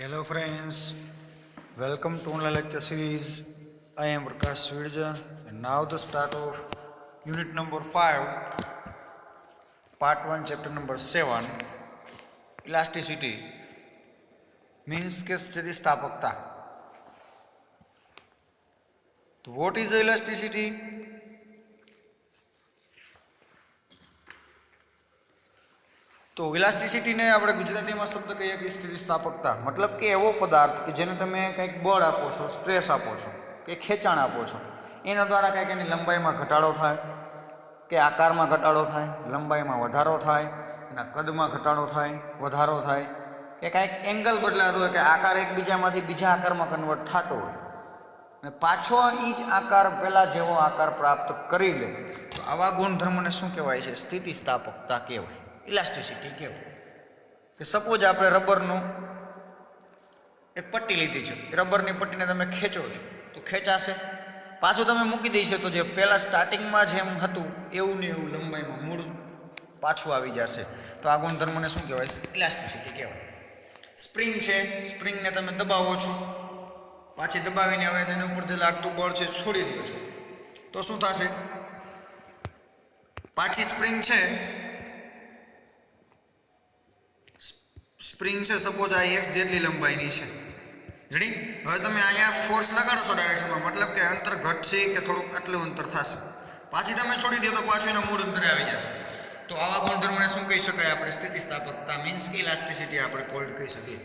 Hello friends, welcome to online lecture series. I am Prakash Svirja and now the start of unit number 5, part 1, chapter number 7, elasticity means કે સ્થિતિસ્થાપકતા. So what is elasticity? તો ઇલાસ્ટિસિટીને આપણે ગુજરાતીમાં શબ્દ કહીએ કે સ્થિતિસ્થાપકતા, મતલબ કે એવો પદાર્થ કે જેને તમે કંઈક બળ આપો છો, સ્ટ્રેસ આપો છો કે ખેંચાણ આપો છો, એના દ્વારા કંઈક એની લંબાઈમાં ઘટાડો થાય કે આકારમાં ઘટાડો થાય, લંબાઈમાં વધારો થાય, એના કદમાં ઘટાડો થાય, વધારો થાય કે કાંઈક એંગલ બદલાતો હોય કે આકાર એકબીજામાંથી બીજા આકારમાં કન્વર્ટ થતો હોય અને પાછો એ જ આકાર પહેલાં જેવો આકાર પ્રાપ્ત કરી લે, તો આવા ગુણધર્મને શું કહેવાય છે? સ્થિતિસ્થાપકતા કહેવાય, ઇલાસ્ટિસિટી કહેવાય. કે સપોઝ આપણે રબરનું એક પટ્ટી લીધી છે, રબરની પટ્ટીને તમે ખેંચો છો તો ખેંચાશે, પાછું તમે મૂકી દઈશે તો જે પહેલાં સ્ટાર્ટિંગમાં જેમ હતું એવું ને એવું લંબાઈમાં મૂળ પાછું આવી જશે. તો આ ગુણધર્મને શું કહેવાય? ઇલાસ્ટિસિટી કહેવાય. સ્પ્રિંગ છે, સ્પ્રિંગને તમે દબાવો છો, પાછી દબાવીને હવે તેની ઉપર જે લાગતું બળ છે છોડી દો છો, તો શું થશે? પાછી સ્પ્રિંગ છે, સ્પ્રિંગ છે સપોઝ આ x જેટલી લંબાઈની છે, રેડી? હવે તમે અહીંયા ફોર્સ લગાડો છો ડાયરેક્શનમાં, મતલબ કે અંતર ઘટશે કે થોડુંક આટલું અંતર થશે, પાછી તમે છોડી દો તો પાછું એના મૂળ અંતરે આવી જશે. તો આવા ગુણધર્મને શું કહી શકાય આપણે? સ્થિતિસ્થાપકતા મીન્સ કે ઇલાસ્ટિસિટી આપણે કોલ્ડ કહી શકીએ.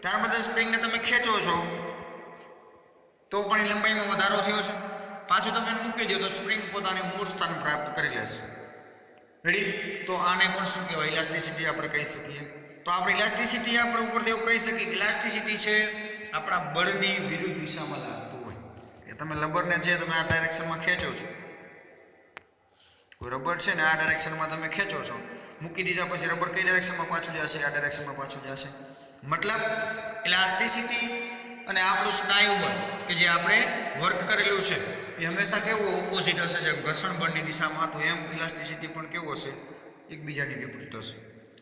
ત્યારબાદ સ્પ્રિંગને તમે ખેંચો છો તો પણ એ લંબાઈમાં વધારો થયો છે, પાછું તમે એને મૂકી દો તો સ્પ્રિંગ પોતાની મૂળ સ્થાન પ્રાપ્ત કરી લેશે, રેડી? તો આને પણ શું કહેવાય? ઇલાસ્ટિસિટી આપણે કહી શકીએ. તો આપણે ઇલાસ્ટિસિટી આપણે ઉપરથી એવું કહી શકીએ કે ઇલાસ્ટિસિટી છે આપણા બળની વિરુદ્ધ દિશામાં લાગતું હોય. એ તમે રબરને છે તમે આ ડાયરેક્શનમાં ખેંચો છો, કોઈ રબર છે ને આ ડાયરેક્શનમાં તમે ખેંચો છો, મૂકી દીધા પછી રબર કઈ ડાયરેક્શનમાં પાછું જશે? આ ડાયરેક્શનમાં પાછું જશે. મતલબ ઇલાસ્ટિસિટી અને આપણું સ્નાયુબળ કે જે આપણે વર્ક કરેલું છે એ હંમેશા કેવું ઓપોઝિટ હશે, જેમ ઘર્ષણ બળની દિશામાં હતું એમ ઇલાસ્ટિસિટી પણ કેવું હશે? એકબીજાની વિપરીત હશે.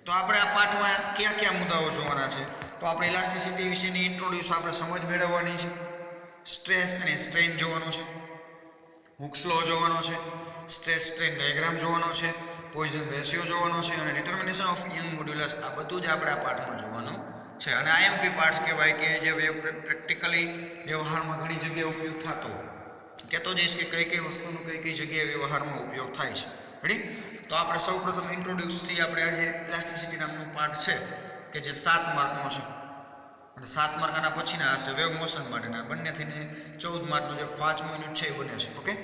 તો આપણે આ પાઠમાં કયા કયા મુદ્દાઓ જોવાના છે? તો આપણે ઇલાસ્ટિસિટી વિશેની ઇન્ટ્રોડ્યુસ આપણે સમજ મેળવવાની છે, સ્ટ્રેસ અને સ્ટ્રેન જોવાનું છે, હુક્સ લો જોવાનો છે, સ્ટ્રેસ સ્ટ્રેન ડાયાગ્રામ જોવાનો છે, પોઈઝન રેશિયો જોવાનો છે અને ડિટર્મિનેશન ઓફ યંગ મોડ્યુલસ, આ બધું જ આપણે આ પાઠમાં જોવાનું છે. અને આઈએમપી પાઠ કહેવાય કે જે પ્રેક્ટિકલી વ્યવહારમાં ઘણી જગ્યાએ ઉપયોગ થતો હોય, કહેતો જઈશ કે કઈ કઈ વસ્તુનો કઈ કઈ જગ્યાએ વ્યવહારમાં ઉપયોગ થાય છે, રેડી? તો આપણે સૌપ્રથમ ઇન્ટ્રોડ્યુસથી આપણે આજે ઇલાસ્ટિસિટી નામનો પાઠ છે કે જે 7 માર્કનો છે અને 7 માર્ક આના પછીના હશે વેવ મોશન માટેના, બંને થઈને 14 માર્કનું જે 5મું યુનિટ છે એ બને છે. ઓકે,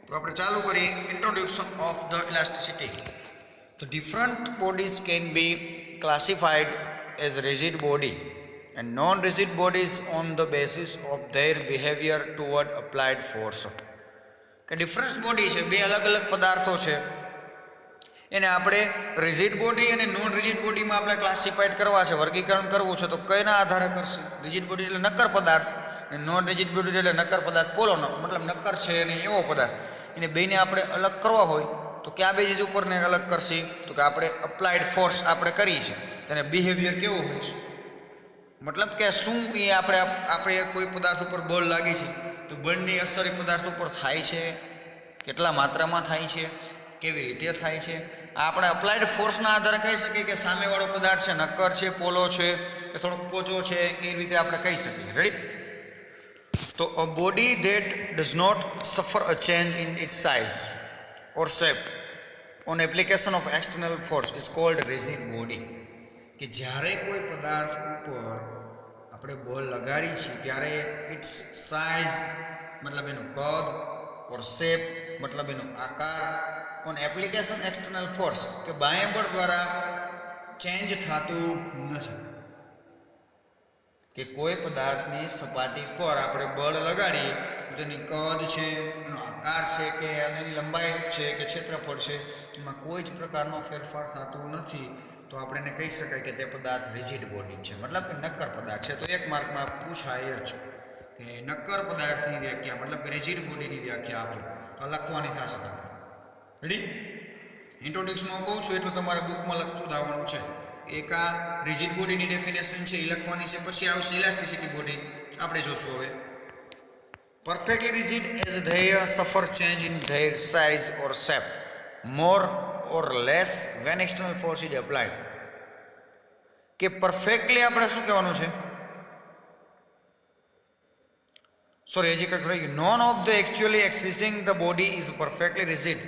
તો આપણે ચાલુ કરીએ. Introduction of the elasticity. The different bodies can be classified as rigid body and non-rigid bodies on the basis of their behavior toward applied force. કે ડિફરન્સ બોડી છે, બે અલગ અલગ પદાર્થો છે, એને આપણે રિજિડ બોડી અને નોન રિજિડ બોડીમાં આપણે ક્લાસિફાઈડ કરવા છે, વર્ગીકરણ કરવું છે. તો કઈના આધારે કરશે? રિજિડ બોડી એટલે નક્કર પદાર્થ અને નોન રિજિડ બોડી એટલે નક્કર પદાર્થ પોલોનો, મતલબ નક્કર છે અને એવો પદાર્થ. એને બેને આપણે અલગ કરવા હોય તો કયા બેઝિસ ઉપર ને અલગ કરશે? તો કે આપણે અપ્લાઇડ ફોર્સ આપણે કરી છે, તેને બિહેવિયર કેવો હોય છે, મતલબ કે શું એ આપણે કોઈ પદાર્થ ઉપર બળ લાગી છે તો બળની અસર એ પદાર્થ ઉપર થાય છે, કેટલા માત્રામાં થાય છે, કેવી રીતે થાય છે. આ આપણે અપ્લાઇડ ફોર્સના આધારે કહી શકીએ કે સામેવાળો પદાર્થ છે નક્કર છે, પોલો છે કે થોડોક પોચો છે, એ રીતે આપણે કહી શકીએ, રેડી? તો a body that does not suffer a change in its size or shape on application of external force is called rigid body. કે જ્યારે કોઈ પદાર્થ ઉપર આપણે બળ લગાડી છીએ ત્યારે ઇટ્સ સાઇઝ મતલબ એનું કદ, ઓર શેપ મતલબ એનો આકાર, ઓન એપ્લિકેશન એક્સટર્નલ ફોર્સ કે બાહ્ય બળ દ્વારા ચેન્જ થતું નથી. કે કોઈ પદાર્થની સપાટી પર આપણે બળ લગાડીએ તો તેની કદ છે, એનો આકાર છે કે એની લંબાઈ છે કે ક્ષેત્રફળ છે, એમાં કોઈ જ પ્રકારનો ફેરફાર થતો નથી, તો આપણે એને કહી શકાય કે તે પદાર્થ રિજિડ બોડી છે, મતલબ કે નક્કર પદાર્થ છે. તો એક માર્કમાં પૂછાય જ કે નક્કર પદાર્થની વ્યાખ્યા મતલબ કે રિજિડ બોડીની વ્યાખ્યા આપો તો લખવાની થશે તમને, રેડી? ઇન્ટ્રોડક્શનમાં કહું છું એટલું તમારે બુકમાં લખતું આવવાનું છે એક આ રિજિડ બોડીની ડેફિનેશન છે એ લખવાની છે, પછી આવશે ઇલાસ્ટિસિટી બોડી, આપણે જોશું હવે. Perfectly rigid as they suffer change in their size or shape more or less when external force is applied. કે પરફેક્ટલી આપણે શું કહેવાનું છે? સોરી, હજી કંઈક રહી ગયું. Non of the actually existing the body is perfectly rigid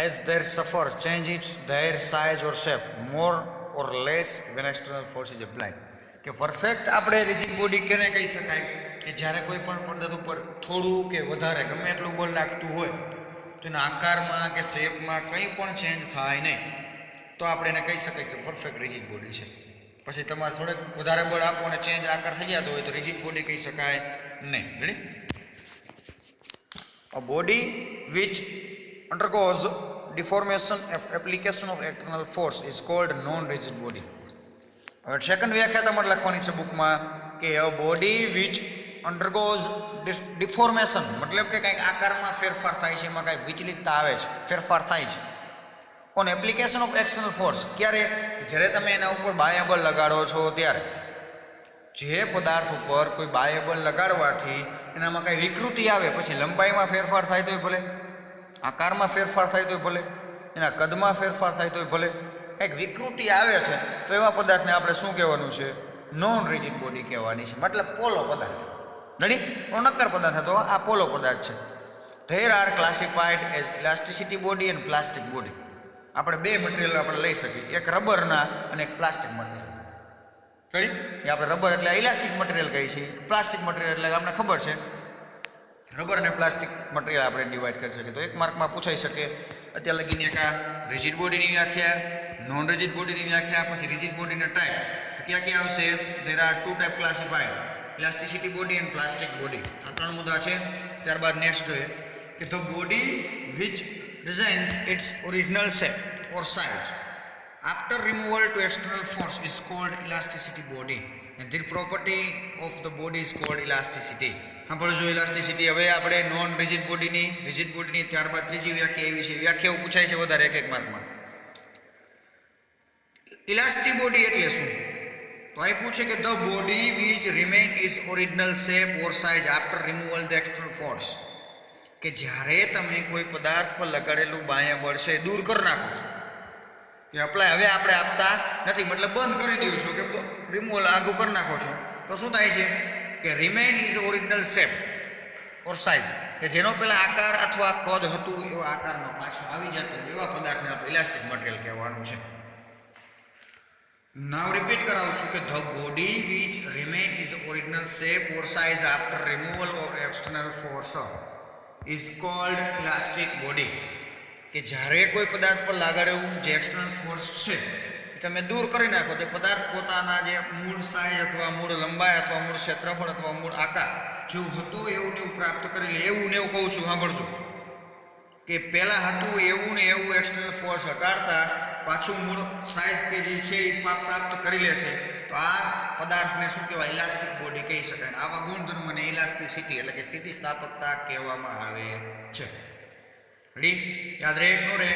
as they suffer change in their size or shape more or less when external force is applied. કે પરફેક્ટ આપણે રિજિડ બોડી કેને કહી શકાય? કે જ્યારે કોઈ પણ પદાર્થ ઉપર થોડું કે વધારે ગમે એટલું બળ લાગતું હોય તો એના આકારમાં કે શેપમાં કંઈ પણ ચેન્જ થાય નહીં, તો આપણે એને કહી શકાય કે પરફેક્ટ રિજિડ બોડી છે. પછી તમારે થોડેક વધારે બળ આપો અને ચેન્જ આકાર થઈ જતો હોય તો રિજિડ બોડી કહી શકાય નહીં. Ready? A body which undergoes deformation of application of external force is called non-rigid body. હવે સેકન્ડ વ્યાખ્યા તમારે લખવાની છે બુકમાં કે અ બોડી વિચ અંડરગોઝ ડિફોર્મેશન, મતલબ કે કંઈક આકારમાં ફેરફાર થાય છે, એમાં કંઈક વિચલિતતા આવે છે, ફેરફાર થાય છે. On application of external force, ક્યારે? જ્યારે તમે એના ઉપર બાહ્ય બળ લગાડો છો ત્યારે. જે પદાર્થ ઉપર કોઈ બાહ્ય બળ લગાડવાથી એનામાં કંઈ વિકૃતિ આવે, પછી લંબાઈમાં ફેરફાર થાય તોય ભલે, આકારમાં ફેરફાર થાય તોય ભલે, એના કદમાં ફેરફાર થાય તોય ભલે, કંઈક વિકૃતિ આવે છે તો એવા પદાર્થને આપણે શું કહેવાનું છે? નોન રિજિડ બોડી કહેવાની છે. મતલબ પોલો પદાર્થ. રેડી? નક્કર પદાર્થ હતો, આ પોલો પદાર્થ છે. There are classified as elasticity body and plastic body. આપણે બે મટીરિયલ આપણે લઈ શકીએ, એક રબરના અને એક પ્લાસ્ટિક મટીરિયલ. રેડી? એ આપણે રબર એટલે ઇલાસ્ટિક મટીરિયલ કહીએ છીએ, પ્લાસ્ટિક મટીરિયલ એટલે આપણે ખબર છે રબર અને પ્લાસ્ટિક મટીરિયલ આપણે ડિવાઈડ કરી શકીએ. તો એક માર્કમાં પૂછાઈ શકે અત્યાર લગીની એક આ રિજિડ બોડીની વ્યાખ્યા, નોન રિજિડ બોડીની વ્યાખ્યા, પછી રિજિડ બોડીના ટાઈપ. તો ક્યાં ક્યાં આવશે? There are two type classified, elasticity body and plastic body. આ ત્રણ મુદ્દા છે. ત્યારબાદ નેક્સ્ટ જોઈએ કે the body which retains its original shape or size after removal to external force is called elasticity body and the property of the body is called elasticity. સાંભળજો elasticity. હવે આપણે નોન રિજિડ બોડીની, રિજિડ બોડીની, ત્યારબાદ ત્રીજી વ્યાખ્યા એવી છે, વ્યાખ્યાઓ પૂછાય છે વધારે એક એક માર્કમાં. ઇલાસ્ટિક બોડી એટલે શું? તો અહીં પૂછે કે the body which remain is original shape or size after removal the external force. કે જ્યારે તમે કોઈ પદાર્થ પર લગાડેલું બાહ્ય બળ છે દૂર કરી નાખો છો, કે અપ્લાય હવે આપણે આપતા નથી, મતલબ બંધ કરી દો છો, કે રિમૂવલ આગું કરી નાખો છો, તો શું થાય છે? કે remain is original shape or size, કે જેનો પહેલાં આકાર અથવા કદ હતું એવા આકારમાં પાછું આવી જતું, એવા પદાર્થને આપણે ઇલાસ્ટિક મટીરિયલ કહેવાનું છે. નાવ રિપીટ કરાવું છું કે the body which remain is original shape or size after removal of external force is cold elastic body. કે જ્યારે કોઈ પદાર્થ પર લાગાડેલું જે એક્સટર્નલ ફોર્સ છે તમે દૂર કરી નાખો, તે પદાર્થ પોતાના જે મૂળ સાઇઝ અથવા મૂળ લંબાઈ અથવા મૂળ ક્ષેત્રફળ અથવા મૂળ આકાર જેવું હતું એવું ને એવું પ્રાપ્ત કરી લે. એવું ને એવું કહું છું, સાંભળજો, કે પહેલાં હતું એવું ને એવું એક્સટર્નલ ફોર્સ હટાડતા પાછું મૂળ સાઇઝ કે જે છે એ પ્રાપ્ત કરી લે છે, તો આ પદાર્થને શું કહેવાય? ઇલાસ્ટિક બોડી કહી શકાય. આવા ગુણધર્મને ઇલાસ્ટિસિટી એટલે કે સ્થિતિસ્થાપકતા કહેવામાં આવે છે. રેડી? યાદ રહે નો રહે?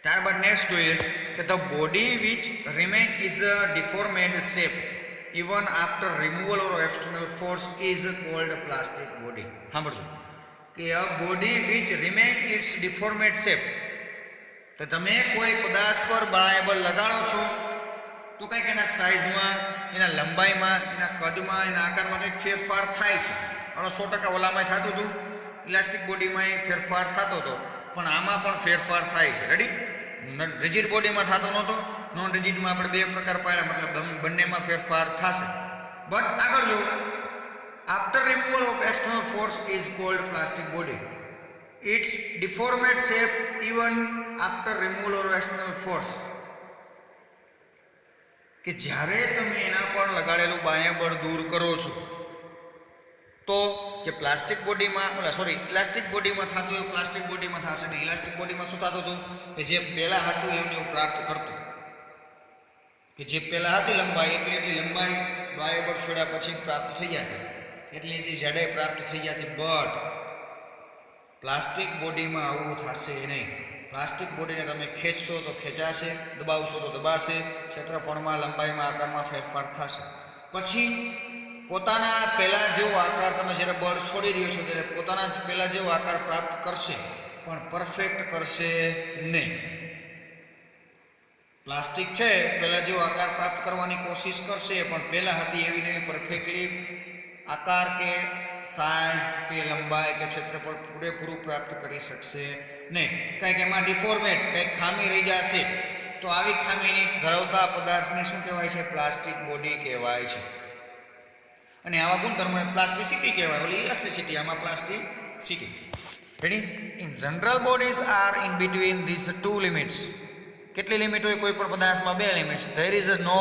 ત્યારબાદ નેક્સ્ટ જોઈએ કે the body which remain is a deformed shape even after removal or external force is called plastic body. સાંભળજો કે a body which remain its deformed shape. તો તમે કોઈ પદાર્થ પર બાહ્ય બળ લગાડો છો તો કંઈક એના સાઇઝમાં, એના લંબાઈમાં, એના કદમાં, એના આકારમાં કંઈક ફેરફાર થાય છે. હવે 100% ઓલામાં થતું હતું, ઇલાસ્ટિક બોડીમાં એ ફેરફાર થતો હતો, પણ આમાં પણ ફેરફાર થાય છે. રેડી? રિજિડ બોડીમાં થતો નહોતો, નોન રિજિડમાં આપણે બે પ્રકાર પાડ્યા, મતલબ બંનેમાં ફેરફાર થશે. બટ આગળ જો after removal of external force is called plastic body. Its deformed shape even after removal of external force. કે જ્યારે તમે એના પર લગાડેલું બાહ્ય બળ દૂર કરો છો તો જે પ્લાસ્ટિક બોડીમાં ઇલાસ્ટિક બોડીમાં થતું એવું પ્લાસ્ટિક બોડીમાં થશે નહીં. ઇલાસ્ટિક બોડીમાં શું થતું હતું? કે જે પહેલાં હતું એવું પ્રાપ્ત કરતું, કે જે પહેલાં હતી લંબાઈ એટલી લંબાઈ બાહ્ય બળ છોડ્યા પછી પ્રાપ્ત થઈ જતી, એટલી જાડાઈ પ્રાપ્ત થઈ જતી. બટ પ્લાસ્ટિક બોડીમાં આવું થશે નહીં. પ્લાસ્ટિક બોડીને તમે ખેંચશો તો ખેંચાશે, દબાવશો તો દબાશે, ક્ષેત્રફળમાં, લંબાઈમાં, આકારમાં ફેરફાર થશે. પછી પોતાના પહેલા જેવો આકાર તમે જ્યારે બળ છોડી રહ્યો છો ત્યારે પોતાના જ પહેલા જેવો આકાર પ્રાપ્ત કરશે, પણ પરફેક્ટ કરશે નહીં. પ્લાસ્ટિક છે પહેલા જેવો આકાર પ્રાપ્ત કરવાની કોશિશ કરશે, પણ પહેલા હતી એવી ને પરફેક્ટલી આકાર કે સાઇઝ કે લંબાઈ કે ક્ષેત્રફળ પૂરેપૂરું પ્રાપ્ત કરી શકશે નહીં. કંઈક એમાં ડિફોર્મેટ, કંઈક ખામી રહી જશે. તો આવી ખામીની ધરાવતા પદાર્થને શું કહેવાય છે? પ્લાસ્ટિક બોડી કહેવાય છે. અને આવા ગુણધર્મોને પ્લાસ્ટિસિટી કહેવાય. ઓલી ઇલાસ્ટિસિટી, આમાં plasticity. Ready? In general bodies are in between these two limits. કેટલી લિમિટ હોય કોઈ પણ પદાર્થમાં? બે limits. There is no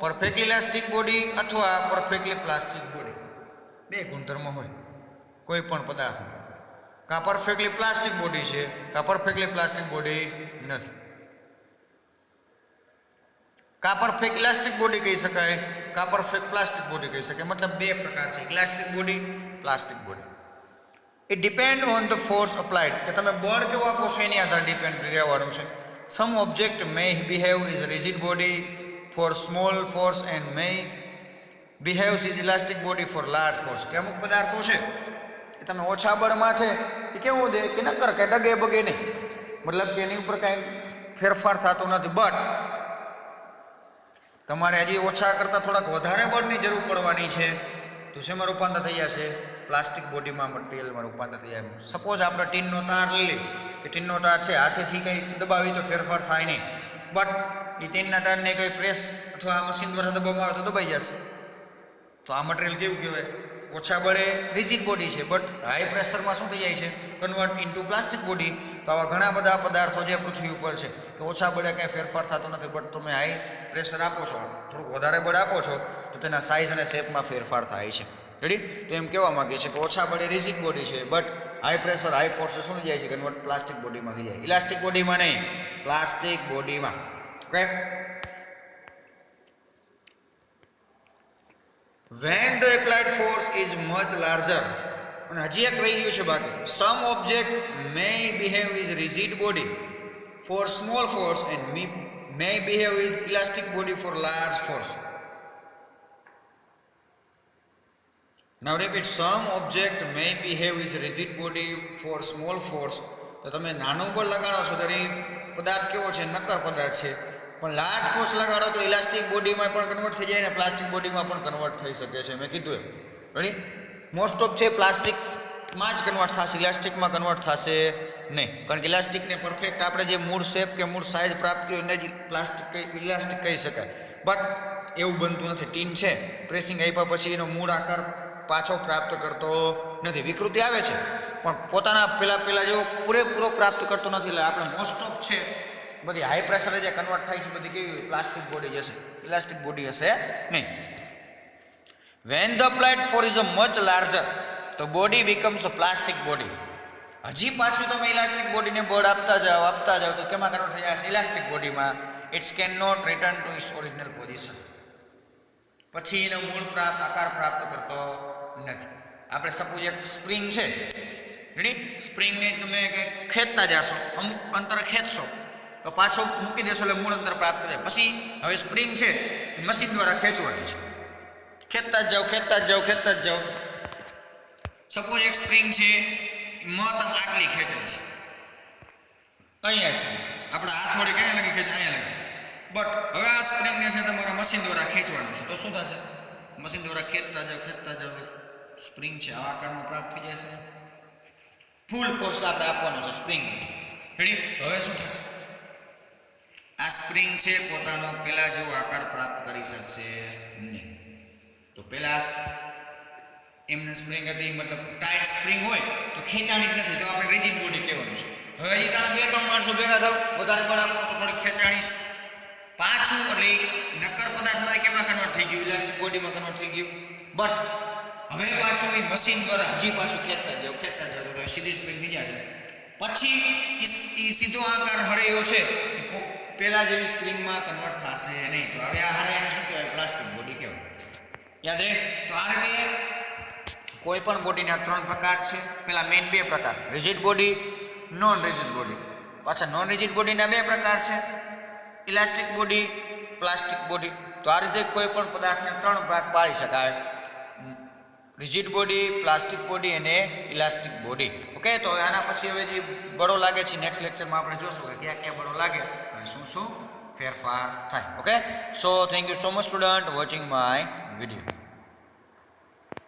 perfectly elastic body અથવા પરફેક્ટલી પ્લાસ્ટિક બોડી. બે ગુણધર્મો હોય કોઈ પણ પદાર્થમાં. કાં પરફેક્ટલી પ્લાસ્ટિક બોડી છે, કાં પરફેક્ટલી પ્લાસ્ટિક બોડી નથી. કાં પરફેક્ટ ઇલાસ્ટિક બોડી કહી શકાય, કાં પરફેક્ટ પ્લાસ્ટિક બોડી કહી શકાય. મતલબ બે પ્રકાર છે, elastic body, plastic body. It depend on the force applied, કે તમે બળ કેવો આપો છો એની આધારે ડિપેન્ડ રહેવાનું છે. Some object may behave is rigid body for small force and may behaves is elastic body for large force. કે અમુક પદાર્થો છે એ તમે ઓછા બળમાં છે એ કેવું છે કે નક્કર કે ડગે બગે નહીં, મતલબ કે એની ઉપર કાંઈ ફેરફાર થતો નથી. બટ તમારે હજી ઓછા કરતાં થોડાક વધારે બળની જરૂર પડવાની છે તો શેમાં રૂપાંતર થઈ જશે? પ્લાસ્ટિક બોડીમાં, મટીરિયલમાં રૂપાંતર થઈ જાય. સપોઝ આપણે ટીનનો તાર લઈ લઈએ કે ટીનનો તાર છે હાથેથી કંઈ દબાવી તો ફેરફાર થાય નહીં, બટ એ ટીનના તારને કંઈ પ્રેસ અથવા મશીન દ્વારા દબાવવામાં આવે તો દબાઈ જશે. તો આ મટીરિયલ કેવું કહેવાય? ઓછા બળે રિજિડ બોડી છે, બટ હાઈ પ્રેશરમાં શું થઈ જાય છે? Convert into plastic body. તો આવા ઘણા બધા પદાર્થો જે પૃથ્વી ઉપર છે કે ઓછા બળે કાંઈ ફેરફાર થતો નથી, બટ તમે હાઈ પ્રેશર આપો છો, થોડુંક વધારે બળ આપો છો તો તેના સાઇઝ અને શેપમાં ફેરફાર થાય છે. રેડી? તો એમ કહેવા માંગે છે કે ઓછા બળે રિજિડ બોડી છે, but high pressure, high force શું થઈ જાય છે? કન્વર્ટ પ્લાસ્ટિક બોડીમાં થઈ જાય. ઇલાસ્ટિક બોડીમાં નહીં, પ્લાસ્ટિક બોડીમાં. Okay? When the applied force is much larger, અને હજી એક રહી ગયું છે બાકી. Some object may behave as rigid body for small force and may behave as elastic body for large force. Now repeat, some object may behave as rigid body for small force. તો તમે નાનું બળ લગાડો છો ત્યારે પદાર્થ કેવો છે? નક્કર પદાર્થ છે. પણ લાર્જ ફોર્સ લગાડો તો ઇલાસ્ટિક બોડીમાં પણ કન્વર્ટ થઈ જાય ને પ્લાસ્ટિક બોડીમાં પણ કન્વર્ટ થઈ શકે છે. મેં કીધું એમ. રેડી? મોસ્ટ ઓફ છે પ્લાસ્ટિકમાં જ કન્વર્ટ થશે, ઇલાસ્ટિકમાં કન્વર્ટ થશે નહીં. કારણ કે ઇલાસ્ટિકને પરફેક્ટ આપણે જે મૂળ શેપ કે મૂળ સાઇઝ પ્રાપ્ત કર્યો એને જ ઇલાસ્ટિક કહી શકાય. બટ એવું બનતું નથી. ટીન છે પ્રેસિંગ આપ્યા પછી એનો મૂળ આકાર પાછો પ્રાપ્ત કરતો નથી. વિકૃતિ આવે છે પણ પોતાના પહેલા જેવો પૂરેપૂરો પ્રાપ્ત કરતો નથી. એટલે આપણે મોસ્ટ ઓફ છે બધી હાઈ પ્રેશરે જે કન્વર્ટ થાય છે બધી કેવી પ્લાસ્ટિક બોડી હશે, ઇલાસ્ટિક બોડી હશે નહીં. When the applied force is much larger તો બોડી બીકમ્સ અ પ્લાસ્ટિક બોડી. હજી પાછું તમે ઇલાસ્ટિક બોડીને બળ આપતા જાઓ તો કેમાં કન્વર્ટ થઈ જશે? ઇલાસ્ટિક બોડીમાં. Its can not return to its original position. પછી એનો મૂળ આકાર પ્રાપ્ત કરતો નથી. આપણે સપોઝ એક સ્પ્રિંગ છે, રેડી? સ્પ્રિંગને તમે ખેંચતા જશો, અમુક અંતર ખેંચશો તો પાછો મૂકી દેશો એટલે મૂળ અંતર પ્રાપ્ત કરે. પછી હવે સ્પ્રિંગ છે મશીન દ્વારા ખેંચવાની છે. ખેંચતા જ જાઓ. સપોઝ એક સ્પ્રિંગ છે મહત્તમ આટલી ખેંચાય છે, અહીંયા છે. આપણા હાથ વડે ક્યાં લગી ખેંચે? અહીંયા લગી. બટ હવે આ સ્પ્રિંગને છે તમારા મશીન દ્વારા ખેંચવાનું છે તો શું થશે? મશીન દ્વારા ખેંચતા જાઓ, સ્પ્રિંગ છે આવા આકારમાં પ્રાપ્ત થઈ જશે. ફૂલ ફોર્સ આપણે આપવાનો છે સ્પ્રિંગ. રેડી? હવે શું થશે? આ સ્પ્રિંગ છે પોતાનો પહેલા જેવો આકાર પ્રાપ્ત કરી શકશે નહીં. તો પહેલા એમને સ્પ્રિંગ હતી, મતલબ ટાઈટ સ્પ્રિંગ હોય તો ખેંચાણી જ નથી, તો આપણે રિજિડ બોડી કહેવાનું છે. હવે હજી તમે 2-3 માણસો ભેગા થાવ, વધારે બળ આપો તો થોડી ખેંચાણી છે. પાછું એટલે નક્કર પદાર્થમાંથી કેમાં કન્વર્ટ થઈ ગયું? ઇલાસ્ટિક બોડીમાં કન્વર્ટ થઈ ગયું. બટ હવે પાછું એ મશીન દ્વારા હજી પાછું ખેંચતા જાઓ તો સીધી સ્પ્રિંગ થઈ જશે. પછી એ સીધો આકાર હળેયો છે પહેલા જેવી સ્પ્રિંગમાં કન્વર્ટ થશે નહીં. તો હવે આ હળેયાને શું કહેવાય? પ્લાસ્ટિક બોડી કહેવાય. યાદ રહે? તો આ રીતે કોઈ પણ બોડીના 3 પ્રકાર છે. પહેલા મેઇન 2 પ્રકાર, rigid body, non rigid body. પાછા નોન રિજિડ બોડીના બે પ્રકાર છે, ઇલાસ્ટિક બોડી, પ્લાસ્ટિક બોડી. તો આ રીતે કોઈ પણ પદાર્થને ત્રણ ભાગ પાડી શકાય, રિજિડ બોડી, પ્લાસ્ટિક બોડી અને ઇલાસ્ટિક બોડી. ઓકે, તો આના પછી હવે જે બળો લાગે છે નેક્સ્ટ લેક્ચરમાં આપણે જોશું કે ક્યાં ક્યાં બળો લાગે અને શું શું ફેરફાર થાય. Okay, so thank you so much student watching my video.